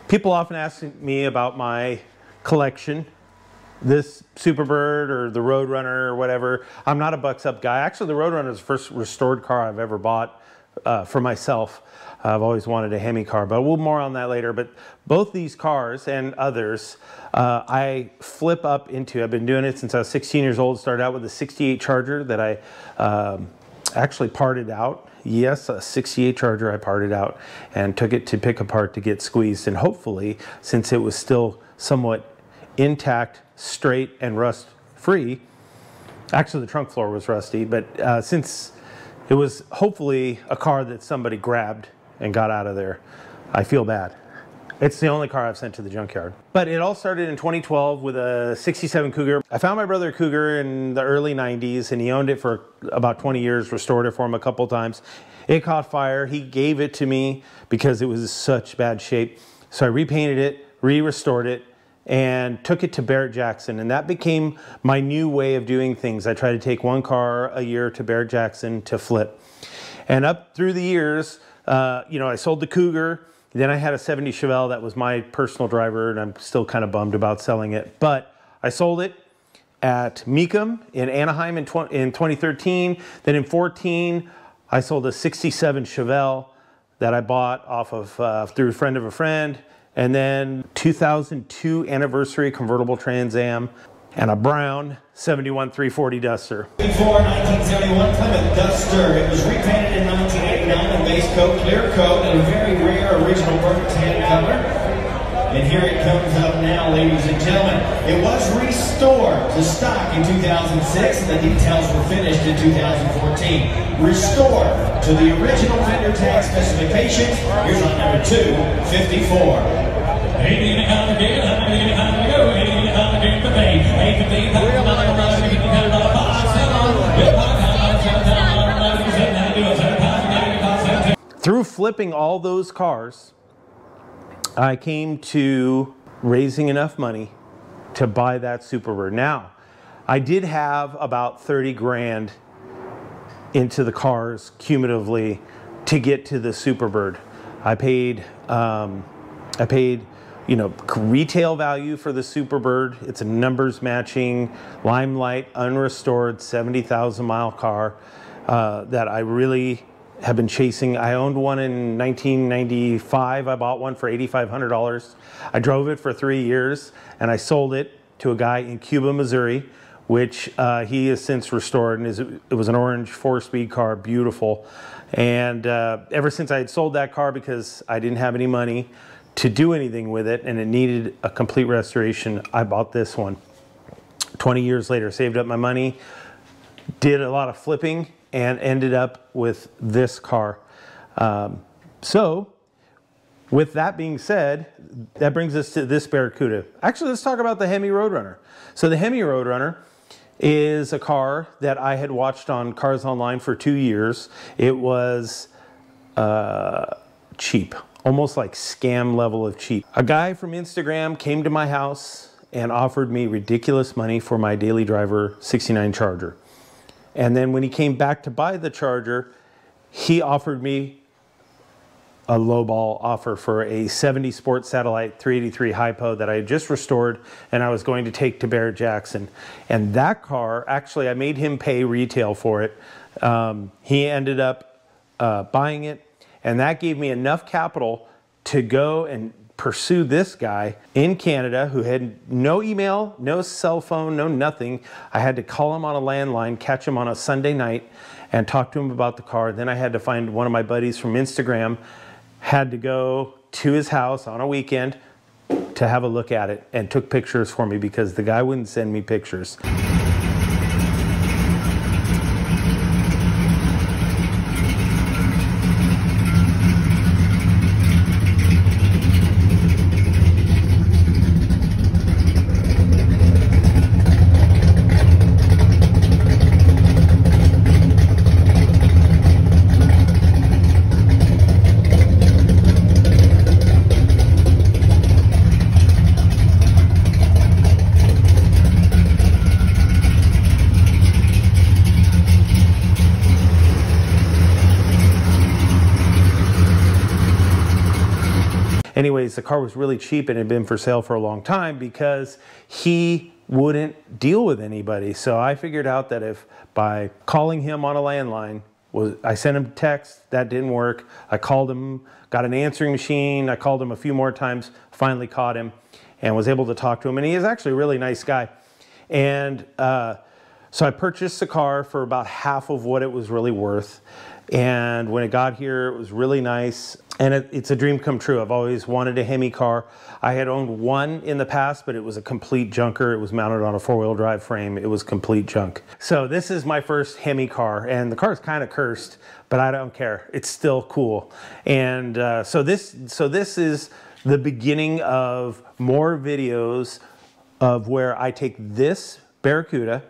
People often ask me about my collection, this Superbird or the Roadrunner or whatever. I'm not a bucks up guy. Actually, the Roadrunner is the first restored car I've ever bought for myself. I've always wanted a Hemi car, but we'll more on that later. But both these cars and others, I flip up into. I've been doing it since I was 16 years old. Started out with a 68 Charger that I actually parted out. Yes, a 68 Charger I parted out and took it to pick apart to get squeezed. And hopefully, since it was still somewhat intact, straight, and rust-free, actually the trunk floor was rusty, but since it was hopefully a car that somebody grabbed and got out of there, I feel bad. It's the only car I've sent to the junkyard. But it all started in 2012 with a 67 Cougar. I found my brother a Cougar in the early 90s, and he owned it for about 20 years, restored it for him a couple times. It caught fire. He gave it to me because it was in such bad shape. So I repainted it, re-restored it, and took it to Barrett-Jackson, and that became my new way of doing things. I try to take one car a year to Barrett-Jackson to flip. And up through the years, you know, I sold the Cougar, then I had a 70 Chevelle that was my personal driver, and I'm still kind of bummed about selling it. But I sold it at Mecum in Anaheim in 2013. Then in 14, I sold a 67 Chevelle that I bought off of through a friend of a friend. And then 2002 anniversary convertible Trans Am and a brown 71 340 Duster. Before 1971 Plymouth Duster. It was repainted in 1989 in base coat, clear coat, and a very rare original burnt tan color. And here it comes up now, ladies and gentlemen. It was restored to stock in 2006, and the details were finished in 2014. Restored to the original fender tag specifications. Here's on number 254. Through flipping all those cars, I came to raising enough money to buy that Superbird. Now, I did have about 30 grand into the cars cumulatively to get to the Superbird. I paid, you know, retail value for the Superbird. It's a numbers matching, Limelight, unrestored, 70,000 mile car that I really have been chasing. I owned one in 1995. I bought one for $8,500. I drove it for 3 years, and I sold it to a guy in Cuba, Missouri, which he has since restored. And it was an orange 4-speed car, beautiful. And ever since I had sold that car because I didn't have any money to do anything with it and it needed a complete restoration, I bought this one. 20 years later, saved up my money, did a lot of flipping, and ended up with this car. So with that being said, that brings us to this Barracuda. Actually, let's talk about the Hemi Roadrunner. So the Hemi Roadrunner is a car that I had watched on Cars Online for 2 years. It was cheap, almost like scam level of cheap. A guy from Instagram came to my house and offered me ridiculous money for my daily driver 69 Charger. And then when he came back to buy the Charger, he offered me a lowball offer for a 70 Sport Satellite 383 Hypo that I had just restored and I was going to take to Barrett-Jackson. And that car, actually I made him pay retail for it. He ended up buying it, and that gave me enough capital to go and pursue this guy in Canada who had no email, no cell phone, no nothing. I had to call him on a landline, catch him on a Sunday night, and talk to him about the car. Then I had to find one of my buddies from Instagram, had to go to his house on a weekend to have a look at it, and took pictures for me because the guy wouldn't send me pictures. Anyways, the car was really cheap and had been for sale for a long time because he wouldn't deal with anybody. So I figured out that if by calling him on a landline, I sent him a text, that didn't work. I called him, got an answering machine. I called him a few more times, finally caught him and was able to talk to him. And he is actually a really nice guy. And so I purchased the car for about half of what it was really worth. And when it got here, it was really nice. And it's a dream come true. I've always wanted a Hemi car. I had owned one in the past, but it was a complete junker. It was mounted on a four-wheel drive frame. It was complete junk. So this is my first Hemi car, and the car is kind of cursed, but I don't care. It's still cool. And so this is the beginning of more videos of where I take this Barracuda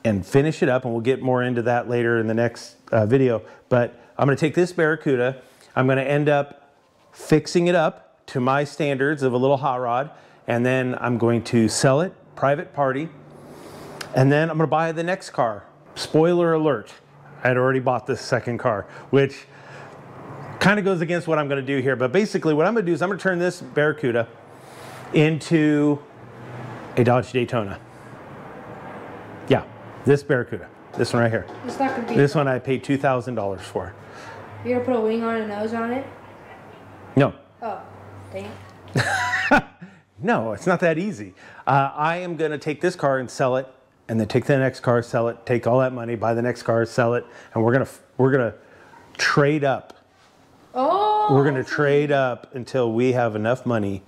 and finish it up, and we'll get more into that later in the next video. But I'm gonna take this Barracuda, I'm gonna end up fixing it up to my standards of a little hot rod, and then I'm going to sell it, private party, and then I'm gonna buy the next car. Spoiler alert, I had already bought this second car, which kind of goes against what I'm gonna do here, but basically what I'm gonna do is I'm gonna turn this Barracuda into a Dodge Daytona. Yeah, this Barracuda, this one right here. It's not gonna be. This one I paid $2,000 for. You're gonna put a wing on and a nose on it? No. Oh, dang. No, it's not that easy. I am gonna take this car and sell it, and then take the next car, sell it, take all that money, buy the next car, sell it, and we're gonna trade up. Oh. We're gonna trade up until we have enough money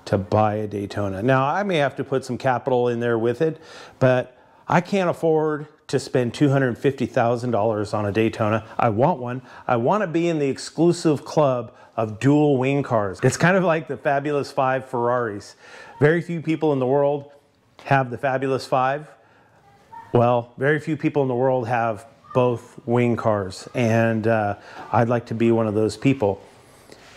to buy a Daytona. Now, I may have to put some capital in there with it, but I can't afford to spend $250,000 on a Daytona. I want one. I want to be in the exclusive club of dual wing cars. It's kind of like the Fabulous Five Ferraris. Very few people in the world have the Fabulous Five. Well, very few people in the world have both wing cars, and I'd like to be one of those people.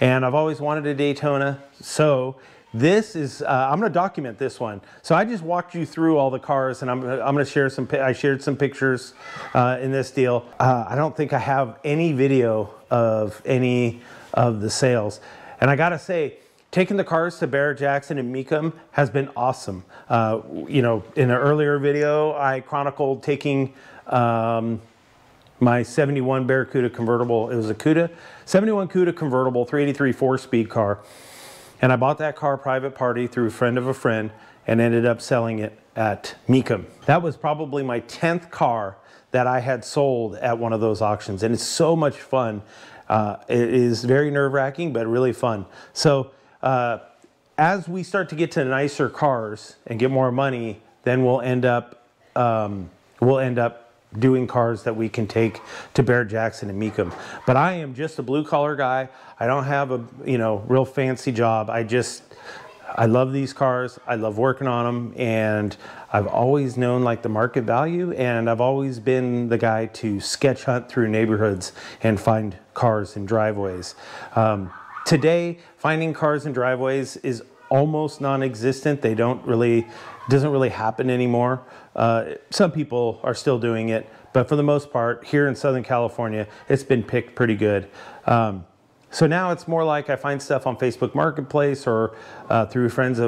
And I've always wanted a Daytona, so this is, I'm gonna document this one. So I just walked you through all the cars, and I'm gonna share some, I shared some pictures in this deal. I don't think I have any video of any of the sales. And I gotta say, taking the cars to Barrett-Jackson and Mecum has been awesome. You know, in an earlier video, I chronicled taking my 71 Barracuda convertible. It was a Cuda, 71 Cuda convertible, 383 4-speed car. And I bought that car private party through a friend of a friend and ended up selling it at Mecum. That was probably my 10th car that I had sold at one of those auctions. And it's so much fun. It is very nerve-wracking, but really fun. So as we start to get to nicer cars and get more money, then we'll end up doing cars that we can take to Barrett-Jackson and Mecum. But I am just a blue-collar guy. I don't have a real fancy job. I love these cars. I love working on them, and I've always known like the market value, and I've always been the guy to sketch hunt through neighborhoods and find cars in driveways. Today, finding cars in driveways is almost non-existent. Doesn't really happen anymore. Some people are still doing it, but for the most part, here in Southern California, it's been picked pretty good. So now it's more like I find stuff on Facebook Marketplace or through a friend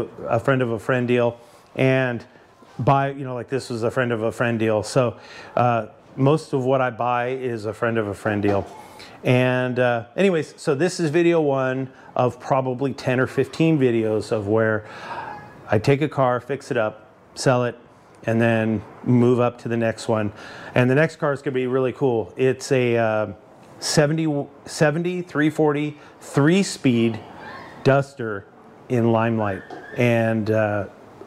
of a friend deal, and buy, like this was a friend of a friend deal. So most of what I buy is a friend of a friend deal. And anyways, so this is video one of probably 10 or 15 videos of where I take a car, fix it up, sell it, and then move up to the next one. And the next car is gonna be really cool. It's a 70 340 3-speed Duster in Limelight. And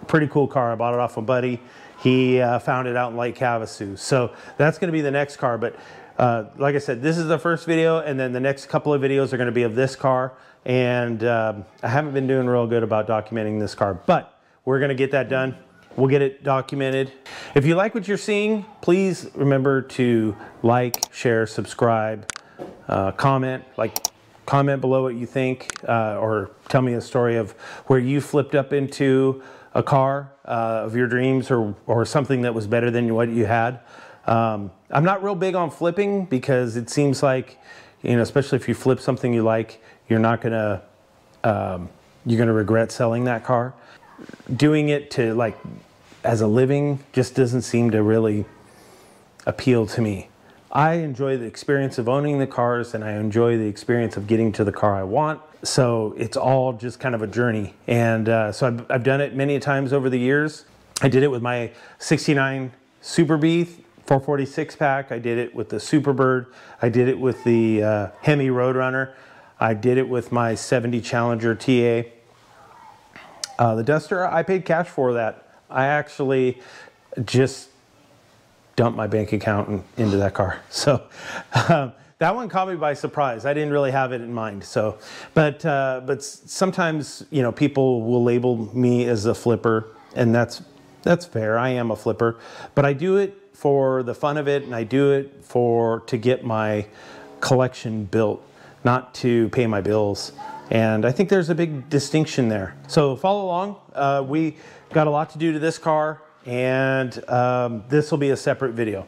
pretty cool car. I bought it off a buddy. He found it out in Lake Havasu. So that's gonna be the next car. But like I said, this is the first video, and then the next couple of videos are gonna be of this car. And I haven't been doing real good about documenting this car, but we're gonna get that done. We'll get it documented. If you like what you're seeing, please remember to like, share, subscribe, comment below what you think, or tell me a story of where you flipped up into a car of your dreams, or something that was better than what you had. I'm not real big on flipping because it seems like, especially if you flip something you like, you're not gonna you're going to regret selling that car. Doing it to like as a living just doesn't seem to really appeal to me. I enjoy the experience of owning the cars, and I enjoy the experience of getting to the car I want. So it's all just kind of a journey. And so I've done it many times over the years. I did it with my 69 Superbird 446 pack. I did it with the Superbird. I did it with the Hemi Roadrunner. I did it with my 70 Challenger TA. The Duster, I paid cash for that. I actually just dumped my bank account into that car. So that one caught me by surprise. I didn't really have it in mind. So, but sometimes, you know, people will label me as a flipper, and that's fair. I am a flipper, but I do it for the fun of it, and I do it to get my collection built, not to pay my bills. And I think there's a big distinction there. So follow along. We got a lot to do to this car, and this will be a separate video.